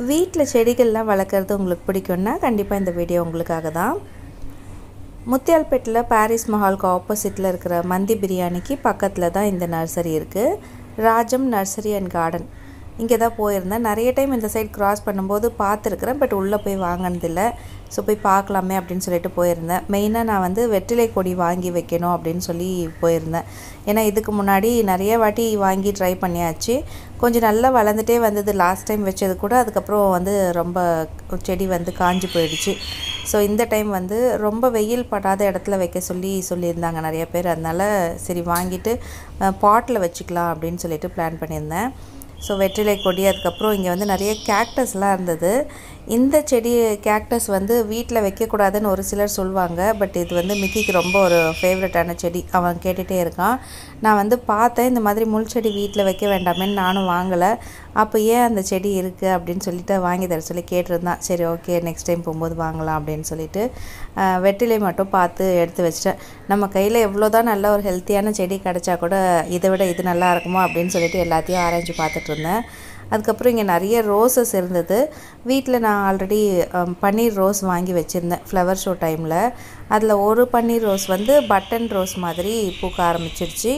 வீட்டில் செடிகள்லாம் வளர்க்குறது உங்களுக்கு பிடிக்கும்னா கண்டிப்பாக இந்த வீடியோ உங்களுக்காக தான். முத்தியால்பேட்டில் பாரிஸ் மஹாலுக்கு ஆப்போசிட்டில் இருக்கிற மந்தி பிரியாணிக்கு பக்கத்தில் தான் இந்த நர்சரி இருக்குது. Rajam nursery and garden. இங்கே தான் போயிருந்தேன். நிறைய டைம் இந்த சைட் க்ராஸ் பண்ணும்போது பார்த்துருக்குறேன், பட் உள்ளே போய் வாங்கினதில்லை. ஸோ போய் பார்க்கலாமே அப்படின்னு சொல்லிட்டு போயிருந்தேன். மெயினாக நான் வந்து வெற்றிலை கொடி வாங்கி வைக்கணும் அப்படின்னு சொல்லி போயிருந்தேன். ஏன்னா இதுக்கு முன்னாடி நிறைய வாட்டி வாங்கி ட்ரை பண்ணியாச்சு. கொஞ்சம் நல்லா வளர்ந்துட்டே வந்தது லாஸ்ட் டைம் வச்சது கூட. அதுக்கப்புறம் வந்து ரொம்ப செடி வந்து காஞ்சி போயிடுச்சு. ஸோ இந்த டைம் வந்து ரொம்ப வெயில் படாத இடத்துல வைக்க சொல்லியிருந்தாங்க நிறைய பேர். அதனால் சரி வாங்கிட்டு பாட்டில் வச்சுக்கலாம் அப்படின்னு சொல்லிட்டு பிளான் பண்ணியிருந்தேன். ஸோ வெற்றிலை கொடி, அதுக்கப்புறம் இங்கே வந்து நிறைய கேக்டஸ்லாம் இருந்தது. இந்த செடி கேக்டஸ் வந்து வீட்டில் வைக்கக்கூடாதுன்னு ஒரு சிலர் சொல்லுவாங்க. பட் இது வந்து மிக்கிக்கு ரொம்ப ஒரு ஃபேவரட்டான செடி. அவன் கேட்டுகிட்டே இருக்கான். நான் வந்து பார்த்தேன், இந்த மாதிரி முள் செடி வீட்டில் வைக்க வேண்டாமேன்னு நானும் வாங்கலை. அப்போ ஏன் அந்த செடி இருக்குது அப்படின்னு சொல்லிட்டு வாங்கி தர சொல்லி கேட்டிருந்தான். சரி ஓகே, நெக்ஸ்ட் டைம் போகும்போது வாங்கலாம் அப்படின்னு சொல்லிட்டு வெற்றிலை மட்டும் பார்த்து எடுத்து வச்சிட்டேன். நம்ம கையில் எவ்வளோ தான் நல்ல ஒரு ஹெல்த்தியான செடி கிடச்சா கூட இதை விட இது நல்லா இருக்குமா அப்படின்னு சொல்லிட்டு எல்லாத்தையும் ஆராய்ச்சி பார்த்துட்டு இருந்தேன். அதுக்கப்புறம் இங்கே நிறைய ரோசஸ் இருந்தது. வீட்டில் நான் ஆல்ரெடி பன்னீர் ரோஸ் வாங்கி வச்சுருந்தேன் ஃப்ளவர் ஷோ டைமில். அதில் ஒரு பன்னீர் ரோஸ் வந்து பட்டன் ரோஸ் மாதிரி பூக்க ஆரம்பிச்சிருச்சு.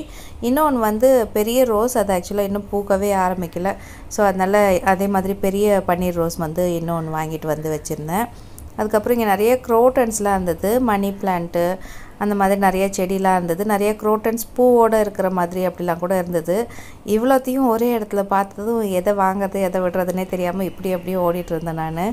இன்னொன்று வந்து பெரிய ரோஸ், அது ஆக்சுவலாக இன்னும் பூக்கவே ஆரம்பிக்கலை. ஸோ அதனால் அதே மாதிரி பெரிய பன்னீர் ரோஸ் வந்து இன்னொன்று வாங்கிட்டு வந்து வச்சுருந்தேன். அதுக்கப்புறம் இங்கே நிறைய குரோட்டன்ஸ்லாம் இருந்தது. மணி பிளான்ட்டு அந்த மாதிரி நிறைய செடிலாம் இருந்தது. நிறைய குரோட்டன்ஸ் பூவோடு இருக்கிற மாதிரி அப்படிலாம் கூட இருந்தது. இவ்வளோத்தையும் ஒரே இடத்துல பார்த்ததும் எதை வாங்குறது எதை விடுறதுனே தெரியாமல் இப்படி அப்படியே ஓடிட்டு இருந்தேன் நான்.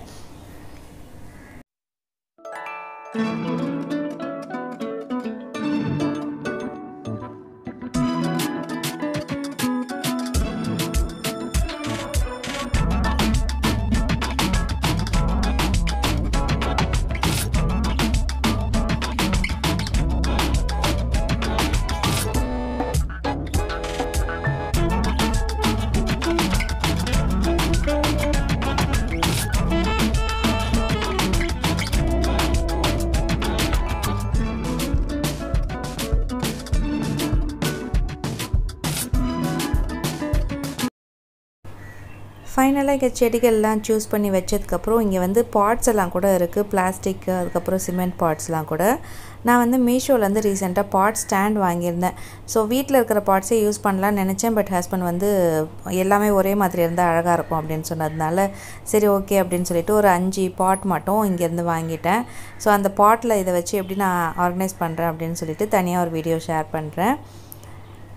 ஃபைனலாக இங்கே செடிகள்லாம் சூஸ் பண்ணி வச்சதுக்கப்புறம் இங்கே வந்து பாட்ஸ் எல்லாம் கூட இருக்குது. பிளாஸ்டிக்கு, அதுக்கப்புறம் சிமெண்ட் பாட்ஸ்லாம் கூட. நான் வந்து மீஷோலேருந்து ரீசெண்டாக பாட் ஸ்டாண்ட் வாங்கியிருந்தேன். ஸோ வீட்டில் இருக்கிற பாட்ஸே யூஸ் பண்ணலான்னு நினச்சேன். பட் ஹஸ்பண்ட் வந்து எல்லாமே ஒரே மாதிரி இருந்தால் அழகாக இருக்கும் அப்படின்னு சொன்னதுனால சரி ஓகே அப்படின்னு சொல்லிட்டு ஒரு 5 பாட் மட்டும் இங்கேருந்து வாங்கிட்டேன். ஸோ அந்த பாட்டில் இதை வச்சு எப்படி நான் ஆர்கனைஸ் பண்ணுறேன் அப்படின்னு சொல்லிட்டு தனியாக ஒரு வீடியோ ஷேர் பண்ணுறேன்.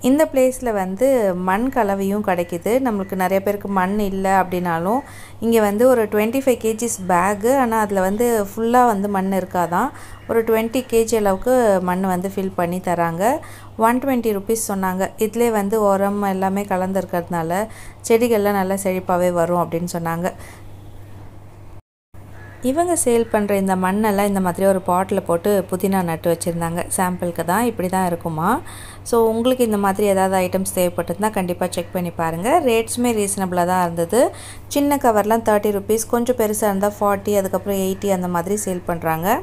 இந்த பிளேஸில் வந்து மண் கலவையும் கிடைக்கிது. நம்மளுக்கு நிறைய பேருக்கு மண் இல்லை அப்படின்னாலும் இங்கே வந்து ஒரு 25 kgs பேகு. ஆனால் அதில் வந்து ஃபுல்லாக வந்து மண் இருக்காதான். ஒரு 20 kg அளவுக்கு மண் வந்து ஃபில் பண்ணி தராங்க. 120 rupees சொன்னாங்க. இதிலே வந்து உரம் எல்லாமே கலந்துருக்கிறதுனால செடிகள்லாம் நல்லா செழிப்பாகவே வரும் அப்படின்னு சொன்னாங்க. இவங்க சேல் பண்ணுற இந்த மண்ணெல்லாம் இந்த மாதிரி ஒரு பாட்டில் போட்டு புதினா நட்டு வச்சுருந்தாங்க. சாம்பிளுக்கு தான் இப்படி தான் இருக்குமா. ஸோ உங்களுக்கு இந்த மாதிரி ஏதாவது ஐட்டம்ஸ் தேவைப்பட்டதுன்னா கண்டிப்பாக செக் பண்ணி பாருங்கள். ரேட்ஸுமே ரீசனபிளாக தான் இருந்தது. சின்ன கவர்லாம் 30 rupees, கொஞ்சம் பெருசாக இருந்தால் 40, அதுக்கப்புறம் 80 அந்த மாதிரி சேல் பண்ணுறாங்க.